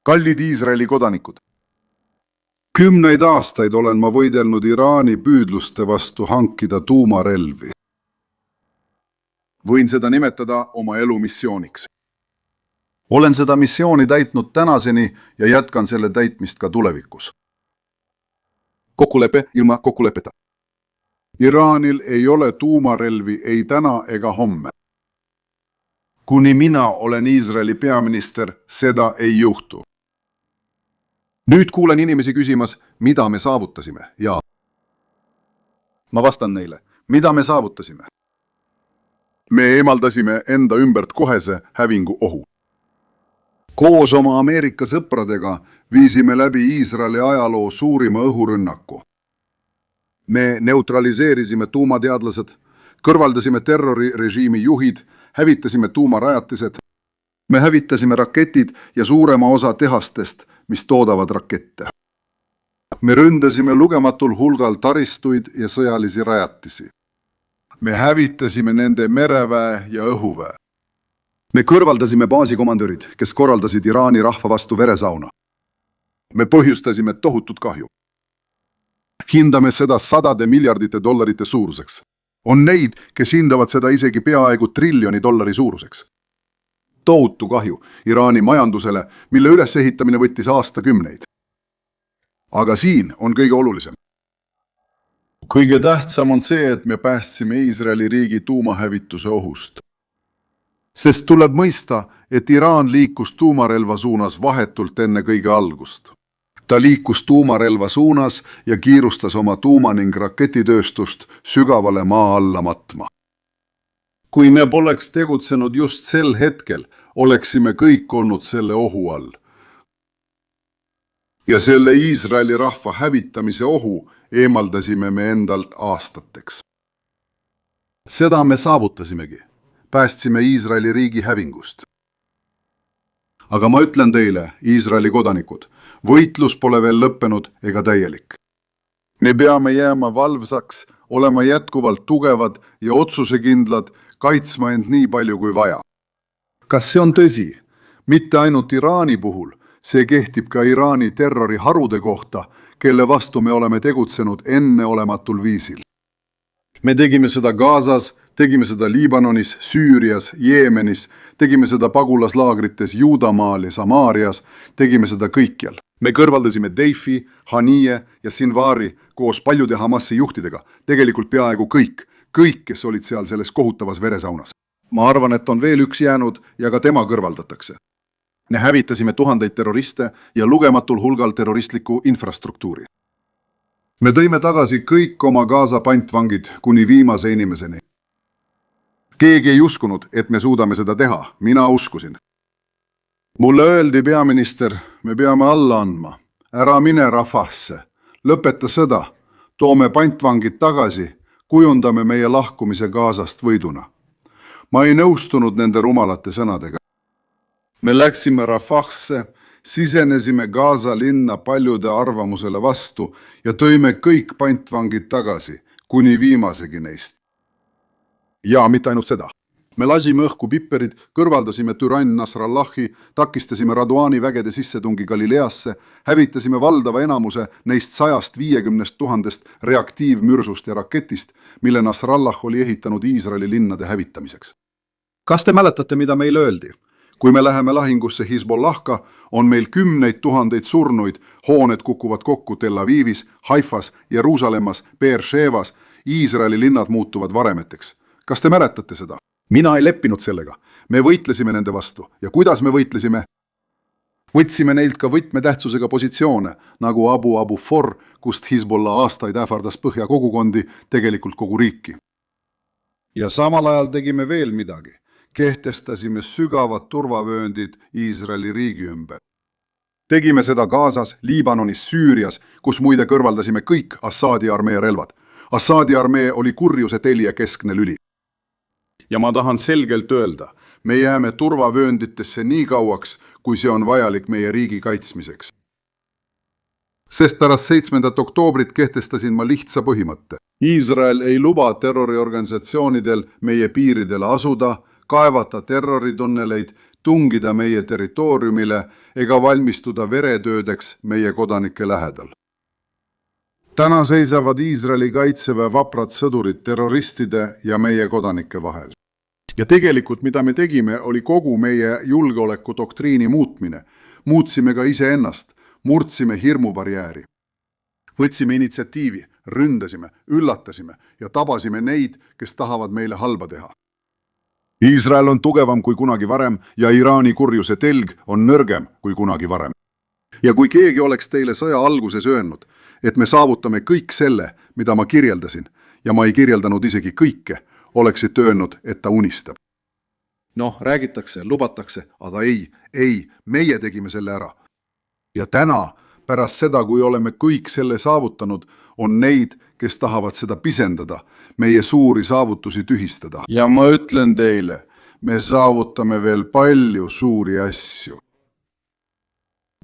Kallid Iisraeli kodanikud, 10 aastaid olen ma võidelnud Iraani püüdluste vastu hankida tuumarelvi. võin seda nimetada oma elu missiooniks. Olen seda missiooni täitnud tänaseni ja jätkan selle täitmist ka tulevikus. Kokkulepe ilma kokkulepeta. Iraanil ei ole tuumarelvi ei täna ega homme. Kuni mina olen Iisraeli peaminister, seda ei juhtu. Nüüd kuulen inimesi küsimas, mida me saavutasime, ja ma vastan neile, mida me saavutasime. Me eemaldasime enda ümbert kohese hävingu ohu. Koos oma Ameerika sõpradega viisime läbi Iisraeli ajaloo suurima õhurünnaku. Me neutraliseerisime tuumateadlased, kõrvaldasime terrorirežiimi juhid, hävitasime tuumarajatised. Me hävitasime raketid ja suurema osa tehastest, mis toodavad rakette. Me ründasime lugematul hulgal taristuid ja sõjalisi rajatisi. Me hävitasime nende mereväe ja õhuväe. Me kõrvaldasime baasikomandörid, kes korraldasid Iraani rahva vastu veresauna. Me põhjustasime tohutut kahju. Hindame seda $100 miljardite suuruseks. On neid, kes hindavad seda isegi peaaegu $1 triljoni suuruseks. Tohutu kahju Iraani majandusele, mille ülesehitamine võttis aastakümneid. Aga siin on kõige olulisem. Kõige tähtsam on see, et me päästsime Iisraeli riigi tuumahävituse ohust. Sest tuleb mõista, et Iraan liikus tuumarelva suunas vahetult enne kõige algust. Ta liikus tuumarelva suunas ja kiirustas oma tuuma- ning raketitööstust sügavale maa alla matma. Kui me poleks tegutsenud just sel hetkel, oleksime kõik olnud selle ohu all. Ja selle Iisraeli rahva hävitamise ohu eemaldasime me endalt aastateks. Seda me saavutasimegi. Päästsime Iisraeli riigi hävingust. Aga ma ütlen teile, Iisraeli kodanikud, võitlus pole veel lõppenud ega täielik. Me peame jääma valvsaks, olema jätkuvalt tugevad ja otsusekindlad, kaitsma end nii palju kui vaja. Kas see on tõsi? Mitte ainult Iraani puhul, see kehtib ka Iraani terroriharude kohta, kelle vastu me oleme tegutsenud enneolematul viisil. Me tegime seda Gazas, tegime seda Liibanonis, Süürias, Jeemenis, tegime seda pagulaslaagrites Juudamaal ja Samaarias, tegime seda kõikjal. Me kõrvaldasime Deifi, Haniye ja Sinvari koos paljude Hamasi juhtidega, tegelikult peaaegu kõik, kes olid seal selles kohutavas veresaunas. Ma arvan, et on veel üks jäänud ja ka tema kõrvaldatakse. Me hävitasime tuhandeid terroriste ja lugematul hulgal terroristliku infrastruktuuri. Me tõime tagasi kõik oma Gaza pantvangid kuni viimase inimeseni. Keegi ei uskunud, et me suudame seda teha. Mina uskusin. Mulle öeldi, peaminister, me peame alla andma. Ära mine Rafasse. Lõpeta sõda. Toome pantvangid tagasi. Kujundame meie lahkumise Gazast võiduna. Ma ei nõustunud nende rumalate sõnadega. Me läksime Rafasse, sisenesime Gaza linna paljude arvamusele vastu ja tõime kõik pantvangid tagasi, kuni viimasegi neist. Ja mitte ainult seda. Me lasime õhku piperid, kõrvaldasime Türann Nasrallahi, takistasime Raduani vägede sissetungi Galileasse, hävitasime valdava enamuse neist 150 000 reaktiivmürsust ja raketist, mille Nasrallah oli ehitanud Iisraeli linnade hävitamiseks. Kas te mäletate, mida meil öeldi? Kui me läheme lahingusse Hizbollahka, on meil 10 000 surnuid, hooned kukuvad kokku Tel Avivis, Haifas, Jeruusalemmas, Beershevas, Iisraeli linnad muutuvad varemeteks. Kas te mäletate seda? Mina ei leppinud sellega. Me võitlesime nende vastu. Ja kuidas me võitlesime? Võtsime neilt ka võtmetähtsusega positsioone, nagu Abu For, kust Hizbollah aastaid ähvardas põhja kogukondi, tegelikult kogu riiki. Ja samal ajal tegime veel midagi. Kehtestasime sügavad turvavööndid Iisraeli riigi ümber. Tegime seda Gazas, Liibanonis, Süürias, kus muide kõrvaldasime kõik Assadi armee relvad. Assadi armee oli kurjuse telje keskne lüli. Ja ma tahan selgelt öelda, me jääme turvavöönditesse nii kauaks, kui see on vajalik meie riigi kaitsmiseks. Sest pärast 7. oktoobrit kehtestasin ma lihtsa põhimõtte. Iisrael ei luba terroriorganisatsioonidel meie piiridele asuda, kaevata terroritunneleid, tungida meie territooriumile ega valmistuda veretöödeks meie kodanike lähedal. Täna seisavad Iisraeli kaitseväe vaprad sõdurid terroristide ja meie kodanike vahel. Ja tegelikult, mida me tegime, oli kogu meie julgeolekudoktriini muutmine. Muutsime ka iseennast, murdsime hirmubarjääri. Võtsime initsiatiivi, ründasime, üllatasime ja tabasime neid, kes tahavad meile halba teha. Iisrael on tugevam kui kunagi varem ja Iraani kurjuse telg on nõrgem kui kunagi varem. Ja kui keegi oleks teile sõja alguses öelnud, et me saavutame kõik selle, mida ma kirjeldasin, ja ma ei kirjeldanud isegi kõike, oleksid öelnud, et ta unistab. Noh, räägitakse, lubatakse, aga ei, meie tegime selle ära. Ja täna, pärast seda, kui oleme kõik selle saavutanud, on neid, kes tahavad seda pisendada, meie suuri saavutusi tühistada. Ja ma ütlen teile, me saavutame veel palju suuri asju.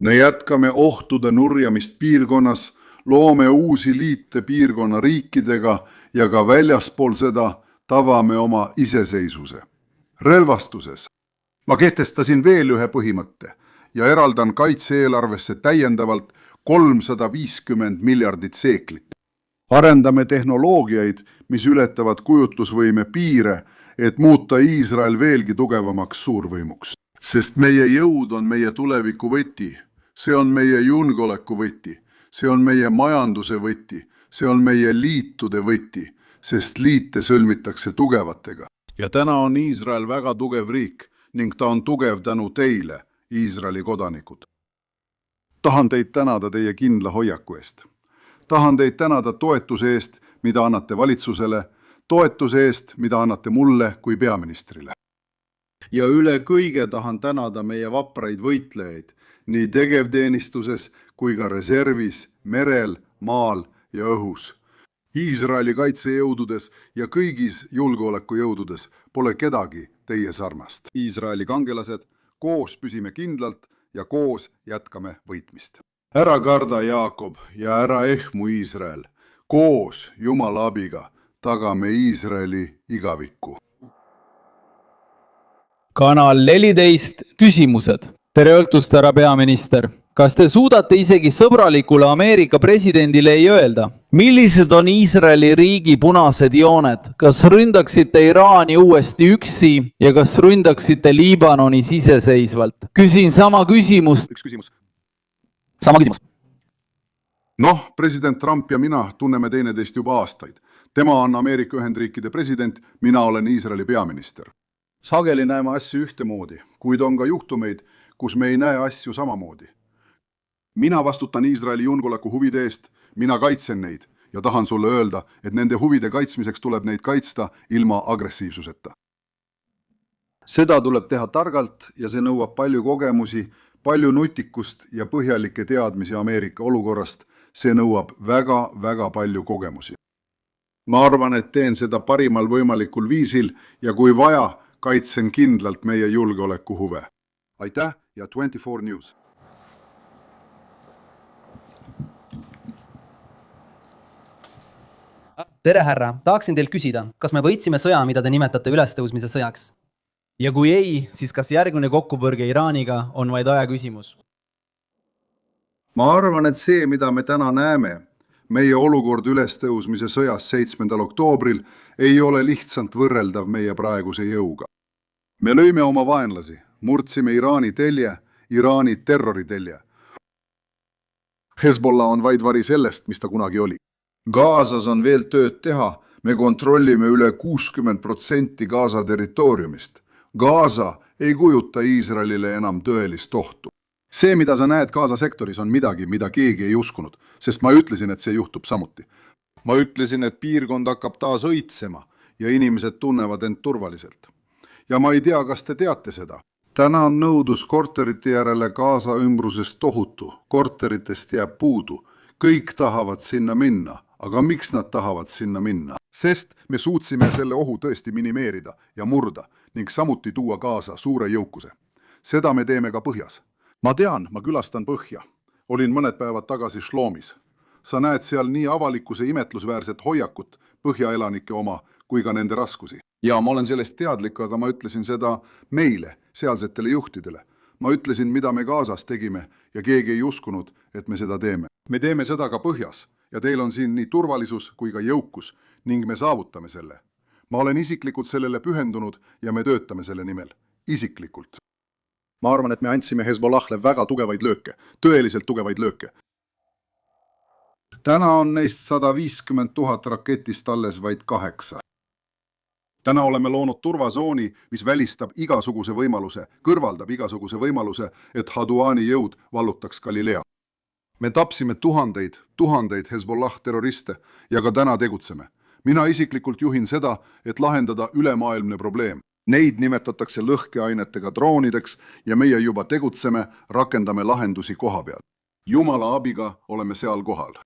Me jätkame ohtude nurjamist piirkonnas, loome uusi liite piirkonna riikidega ja ka väljaspool seda tavame oma iseseisvuse. Relvastuses. Ma kehtestasin veel ühe põhimõtte ja eraldan kaitse-eelarvesse täiendavalt 350 miljardit seeklit. Arendame tehnoloogiaid, mis ületavad kujutlusvõime piire, et muuta Iisrael veelgi tugevamaks suurvõimuks. Sest meie jõud on meie tuleviku võti, see on meie julgeoleku võti, see on meie majanduse võti, see on meie liitude võti, sest liite sõlmitakse tugevatega. Ja täna on Iisrael väga tugev riik ning ta on tugev tänu teile, Iisraeli kodanikud. Tahan teid tänada teie kindla hoiaku eest. Tahan teid tänada toetuse eest, mida annate valitsusele, toetuse eest, mida annate mulle kui peaministrile. Ja üle kõige tahan tänada meie vapraid võitlejaid, nii tegevteenistuses kui ka reservis, merel, maal ja õhus. Iisraeli kaitsejõududes ja kõigis julgeolekujõududes pole kedagi teie sarnast. Iisraeli kangelased, koos püsime kindlalt ja koos jätkame võitmist. Ära karda, Jaakob, ja ära ehmu Iisrael. Koos Jumala abiga tagame Iisraeli igavikku. Kanal 14 küsimused. Tere õhtust, härra peaminister. Kas te suudate isegi sõbralikule Ameerika presidendile ei öelda? Millised on Iisraeli riigi punased jooned? Kas ründaksite Iraani uuesti üksi ja kas ründaksite Liibanoni siseseisvalt? Küsin sama küsimust. Üks küsimus. Sama küsimus. Noh, president Trump ja mina tunneme teineteist juba aastaid. Tema on Ameerika Ühendriikide president, mina olen Iisraeli peaminister. Sageli näeme asju ühtemoodi, kuid on ka juhtumeid, kus me ei näe asju samamoodi. Mina vastutan Iisraeli julgeoleku huvide eest, mina kaitsen neid ja tahan sulle öelda, et nende huvide kaitsmiseks tuleb neid kaitsta ilma agressiivsuseta. Seda tuleb teha targalt ja see nõuab palju kogemusi, palju nutikust ja põhjalikke teadmisi Ameerika olukorrast. See nõuab väga palju kogemusi. Ma arvan, et teen seda parimal võimalikul viisil ja kui vaja, kaitsen kindlalt meie julgeoleku huve. Aitäh ja 24 News. Tere härra, tahaksin teilt küsida, kas me võitsime sõja, mida te nimetate ülestõusmise sõjaks? Ja kui ei, siis kas järgmine kokkupõrge Iraaniga on vaid aja küsimus? Ma arvan, et see, mida me täna näeme, meie olukord ülestõusmise sõjas 7. oktoobril, ei ole lihtsalt võrreldav meie praeguse jõuga. Me lõime oma vaenlasi, murdsime Iraani telje, Iraani terroritelje. Hezbollah on vaid vari sellest, mis ta kunagi oli. Gazas on veel tööd teha, me kontrollime üle 60% Gaza territooriumist. Gaza ei kujuta Iisraelile enam tõelist ohtu. See, mida sa näed Gaza sektoris, on midagi, mida keegi ei uskunud, sest ma ütlesin, et see juhtub samuti. Ma ütlesin, et piirkond hakkab taas õitsema ja inimesed tunnevad end turvaliselt. Ja ma ei tea, kas te teate seda. Täna on nõudlus korterite järele Gaza ümbruses tohutu. Korteritest jääb puudu. Kõik tahavad sinna minna. Aga miks nad tahavad sinna minna? Sest me suutsime selle ohu tõesti minimeerida ja murda ning samuti tuua kaasa suure jõukuse. Seda me teeme ka põhjas. Ma tean, ma külastan põhja. Olin mõned päevad tagasi Shlomis. Sa näed seal nii avalikkuse imetlusväärset hoiakut, põhjaelanike oma, kui ka nende raskusi. Ja ma olen sellest teadlik, aga ma ütlesin seda meile, sealsetele juhtidele. Ma ütlesin, mida me Gazas tegime ja keegi ei uskunud, et me seda teeme. Me teeme seda ka põhjas ja teil on siin nii turvalisus kui ka jõukus ning me saavutame selle. Ma olen isiklikult sellele pühendunud ja me töötame selle nimel. Isiklikult. Ma arvan, et me andsime Hezbollah'le väga tugevaid lööke, tõeliselt tugevaid lööke. Täna on neist 150 000 raketist alles vaid 8. Täna oleme loonud turvazooni, mis välistab igasuguse võimaluse, kõrvaldab igasuguse võimaluse, et Haduani jõud vallutaks Galilea. Me tapsime tuhandeid Hezbollah terroriste ja ka täna tegutseme. Mina isiklikult juhin seda, et lahendada ülemaailmne probleem. Neid nimetatakse lõhkeainetega droonideks ja meie juba tegutseme, rakendame lahendusi koha peal. Jumala abiga oleme seal kohal.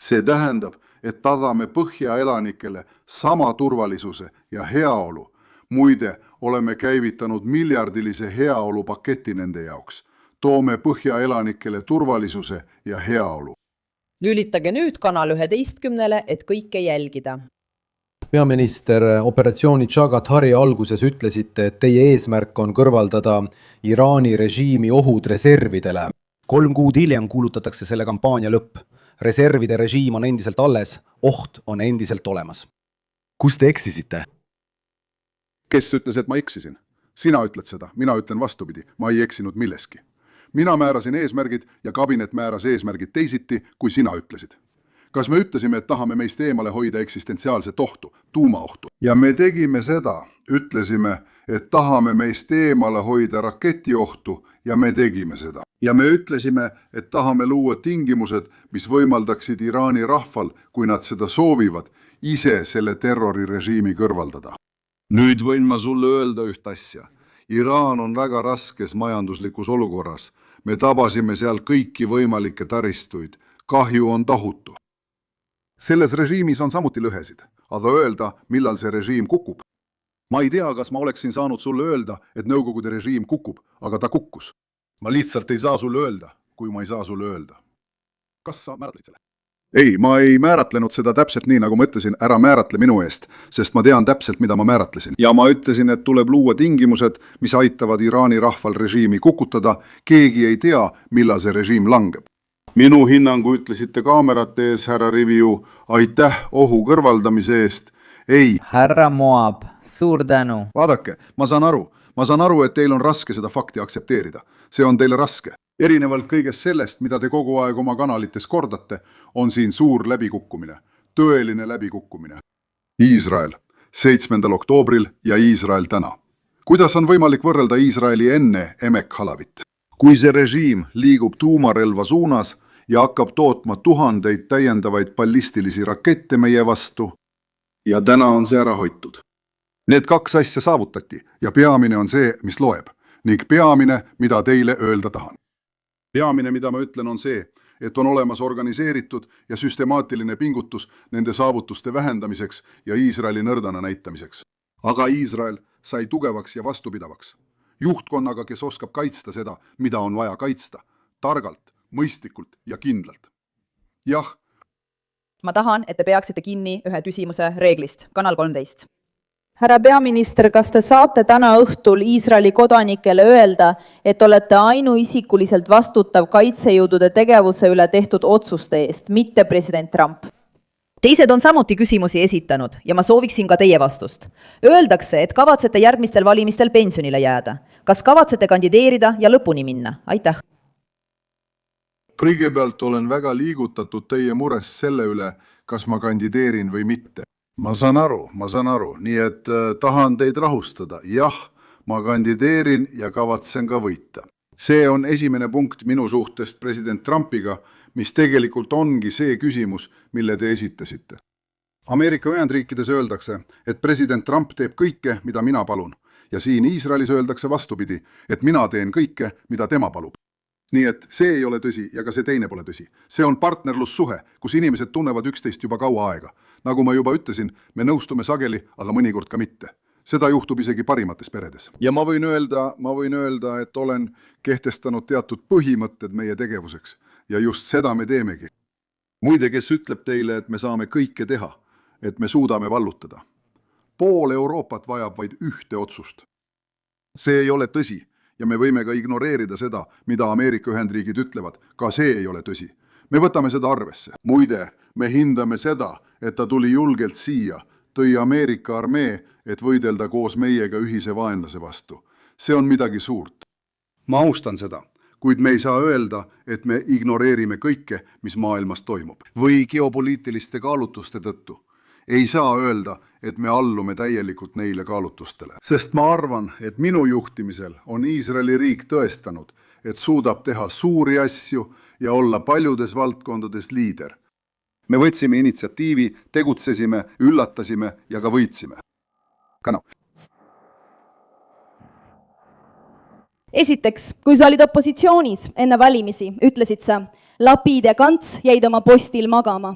See tähendab, et tagame põhjaelanikele sama turvalisuse ja heaolu. Muide, oleme käivitanud miljardilise heaolu paketi nende jaoks. Toome põhjaelanikele turvalisuse ja heaolu. Lülitage nüüd kanal 11, et kõike jälgida. Peaminister, operatsiooni Chagathari alguses ütlesite, et teie eesmärk on kõrvaldada Iraani režiimi ohud reservidele. 3 kuud hiljem kuulutatakse selle kampaania lõpp. Reservide režiim on endiselt alles, oht on endiselt olemas. Kus te eksisite? Kes ütles, et ma eksisin? Sina ütled seda, mina ütlen vastupidi, ma ei eksinud milleski. Mina määrasin eesmärgid ja kabinet määras eesmärgid teisiti, kui sina ütlesid. Kas me ütlesime, et tahame meist eemale hoida eksistentsiaalset ohtu, tuumaohtu? Ja me tegime seda, ütlesime, et tahame meist eemale hoida raketiohtu ja me tegime seda. Ja me ütlesime, et tahame luua tingimused, mis võimaldaksid Iraani rahval, kui nad seda soovivad, ise selle terrorirežiimi kõrvaldada. Nüüd võin ma sulle öelda üht asja. Iraan on väga raskes majanduslikus olukorras. Me tabasime seal kõiki võimalikke taristuid. Kahju on tohutu. Selles režiimis on samuti lõhesid, aga öelda, millal see režiim kukub. Ma ei tea, kas ma oleksin saanud sulle öelda, et Nõukogude režiim kukub, aga ta kukkus. Ma lihtsalt ei saa sulle öelda, kui ma ei saa sulle öelda. Kas sa määratlesid selle? Ei, ma ei määratlenud seda täpselt nii, nagu ma ütlesin, ära määratle minu eest, sest ma tean täpselt, mida ma määratlesin. Ja ma ütlesin, et tuleb luua tingimused, mis aitavad Iraani rahval režiimi kukutada. Keegi ei tea, millal see režiim langeb. Minu hinnangu ütlesite kaamerate ees, härra Riviu, aitäh ohu kõrvaldamise eest. Ei. Härra Moab, suur tänu. Vaadake, ma saan aru, et teil on raske seda fakti aksepteerida. See on teile raske. Erinevalt kõigest sellest, mida te kogu aeg oma kanalites kordate, on siin suur läbikukkumine. Tõeline läbikukkumine. Iisrael, 7. oktoobril ja Iisrael täna. Kuidas on võimalik võrrelda Iisraeli enne Emek Halavit? Kui see režiim liigub tuumarelva suunas ja hakkab tootma tuhandeid täiendavaid ballistilisi rakette meie vastu, ja täna on see ära hoitud. Need 2 asja saavutati ja peamine on see, mis loeb, ning peamine, mida teile öelda tahan. Peamine, mida ma ütlen, on see, et on olemas organiseeritud ja süstemaatiline pingutus nende saavutuste vähendamiseks ja Iisraeli nõrdana näitamiseks. Aga Iisrael sai tugevaks ja vastupidavaks. Juhtkonnaga, kes oskab kaitsta seda, mida on vaja kaitsta, targalt, mõistlikult ja kindlalt. Jah. Ma tahan, et te peaksite kinni ühe küsimuse reeglist. Kanal 13. Härra peaminister, kas te saate täna õhtul Iisraeli kodanikele öelda, et olete ainuisikuliselt vastutav kaitsejõudude tegevuse üle tehtud otsuste eest, mitte president Trump? Teised on samuti küsimusi esitanud ja ma sooviksin ka teie vastust. Öeldakse, et kavatsete järgmistel valimistel pensionile jääda. Kas kavatsete kandideerida ja lõpuni minna? Aitäh. Kõigepealt olen väga liigutatud teie murest selle üle, kas ma kandideerin või mitte. Ma saan aru, nii et tahan teid rahustada. Jah, ma kandideerin ja kavatsen ka võita. See on esimene punkt minu suhtest president Trumpiga, mis tegelikult ongi see küsimus, mille te esitasite. Ameerika Ühendriikides öeldakse, et president Trump teeb kõike, mida mina palun. Ja siin Iisraelis öeldakse vastupidi, et mina teen kõike, mida tema palub. Nii et see ei ole tõsi ja ka see teine pole tõsi. See on partnerlussuhe, kus inimesed tunnevad üksteist juba kaua aega. Nagu ma juba ütlesin, me nõustume sageli, aga mõnikord ka mitte. Seda juhtub isegi parimates peredes. Ja ma võin öelda, et olen kehtestanud teatud põhimõtted meie tegevuseks. Ja just seda me teemegi. Muide, kes ütleb teile, et me saame kõike teha, et me suudame vallutada. Pool Euroopat vajab vaid ühte otsust. See ei ole tõsi ja me võime ka ignoreerida seda, mida Ameerika Ühendriigid ütlevad. Ka see ei ole tõsi. Me võtame seda arvesse. Muide, me hindame seda, et ta tuli julgelt siia, tõi Ameerika armee, et võidelda koos meiega ühise vaenlase vastu. See on midagi suurt. Ma austan seda, kuid me ei saa öelda, et me ignoreerime kõike, mis maailmas toimub. Või geopoliitiliste kaalutluste tõttu. Ei saa öelda, et me allume täielikult neile kaalutlustele. Sest ma arvan, et minu juhtimisel on Iisraeli riik tõestanud, et suudab teha suuri asju ja olla paljudes valdkondades liider. Me võtsime initsiatiivi, tegutsesime, üllatasime ja ka võitsime. Kano. Esiteks, kui sa olid opositsioonis enne valimisi, ütlesid sa, Lapid ja Kants jäid oma postil magama.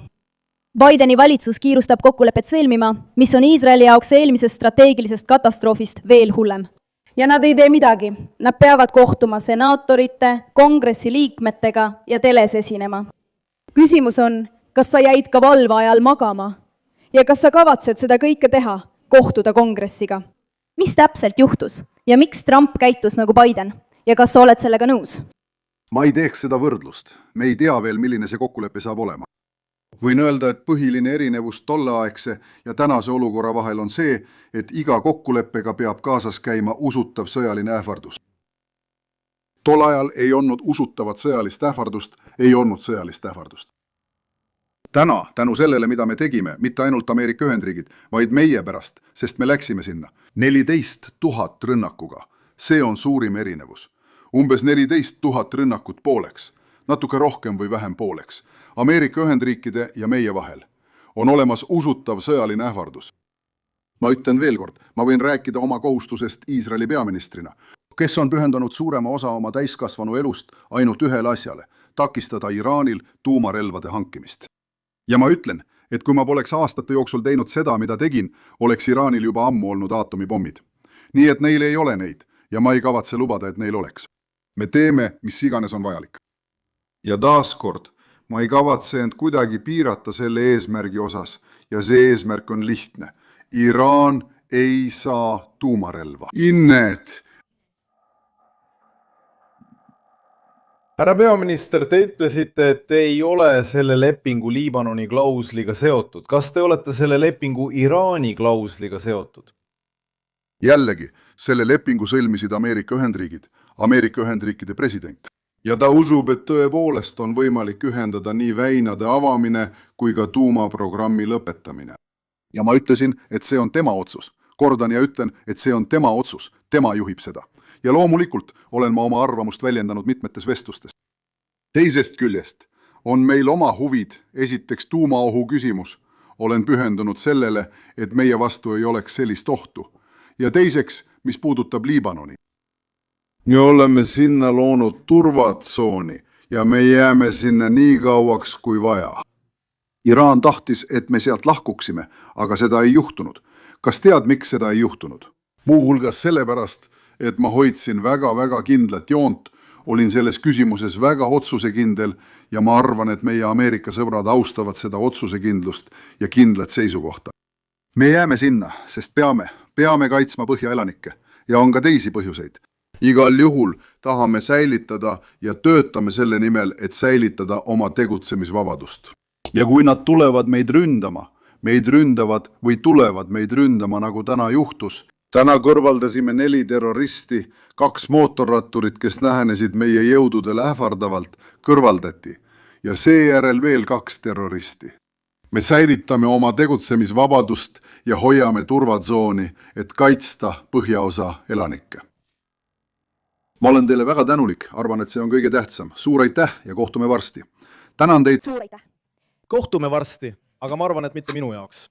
Bideni valitsus kiirustab kokkulepet sõlmima, mis on Iisraeli jaoks eelmisest strateegilisest katastroofist veel hullem. Ja nad ei tee midagi. Nad peavad kohtuma senaatorite, kongressi liikmetega ja teles esinema. Küsimus on, kas sa jäid ka valve ajal magama? Ja kas sa kavatsed seda kõike teha, kohtuda kongressiga? Mis täpselt juhtus? Ja miks Trump käitus nagu Biden? Ja kas sa oled sellega nõus? Ma ei teeks seda võrdlust. Me ei tea veel, milline see kokkulepe saab olema. Võin öelda, et põhiline erinevus tolleaegse ja tänase olukorra vahel on see, et iga kokkuleppega peab kaasas käima usutav sõjaline ähvardus. Tol ajal ei olnud usutavat sõjalist ähvardust, ei olnud sõjalist ähvardust. Täna, tänu sellele, mida me tegime, mitte ainult Ameerika Ühendriigid, vaid meie pärast, sest me läksime sinna. 14 000 rünnakuga. See on suurim erinevus. Umbes 14 000 rünnakut pooleks, natuke rohkem või vähem pooleks. Ameerika Ühendriikide ja meie vahel on olemas usutav sõjaline ähvardus. Ma ütlen veel kord, ma võin rääkida oma kohustusest Iisraeli peaministrina, kes on pühendanud suurema osa oma täiskasvanu elust ainult ühele asjale, takistada Iraanil tuumarelvade hankimist. Ja ma ütlen, et kui ma poleks aastate jooksul teinud seda, mida tegin, oleks Iraanil juba ammu olnud aatomipommid. Nii et neil ei ole neid ja ma ei kavatse lubada, et neil oleks. Me teeme, mis iganes on vajalik. Ja taaskord, ma ei kavatse end kuidagi piirata selle eesmärgi osas ja see eesmärk on lihtne. Iraan ei saa tuumarelva. Inned! Härra peaminister, te ütlesite, et te ei ole selle lepingu Liibanoni klausliga seotud. Kas te olete selle lepingu Iraani klausliga seotud? Jällegi, selle lepingu sõlmisid Ameerika Ühendriigid, Ameerika Ühendriikide president. Ja ta usub, et tõepoolest on võimalik ühendada nii väinade avamine kui ka tuumaprogrammi lõpetamine. Ja ma ütlesin, et see on tema otsus. Kordan ja ütlen, et see on tema otsus. Tema juhib seda. Ja loomulikult olen ma oma arvamust väljendanud mitmetes vestlustes. Teisest küljest on meil oma huvid, esiteks tuumaohu küsimus. Olen pühendunud sellele, et meie vastu ei oleks sellist ohtu. Ja teiseks, mis puudutab Liibanoni. Me oleme sinna loonud turvatsooni ja me jääme sinna nii kauaks kui vaja. Iraan tahtis, et me sealt lahkuksime, aga seda ei juhtunud. Kas tead, miks seda ei juhtunud? Muuhulgas sellepärast, et ma hoidsin väga-väga kindlat joont, olin selles küsimuses väga otsusekindel ja ma arvan, et meie Ameerika sõbrad austavad seda otsusekindlust ja kindlat seisukohta. Me jääme sinna, sest peame kaitsma põhjaelanikke ja on ka teisi põhjuseid. Igal juhul tahame säilitada ja töötame selle nimel, et säilitada oma tegutsemisvabadust. Ja kui nad tulevad meid ründavad või tulevad meid ründama, nagu täna juhtus. Täna kõrvaldasime 4 terroristi, 2 mootorratturit, kes lähenesid meie jõududele ähvardavalt, kõrvaldati ja seejärel veel 2 terroristi. Me säilitame oma tegutsemisvabadust ja hoiame turvatsooni, et kaitsta põhjaosa elanikke. Ma olen teile väga tänulik, arvan, et see on kõige tähtsam. Suur aitäh ja kohtume varsti. Tänan teid. Suur aitäh. Kohtume varsti, aga ma arvan, et mitte minu jaoks.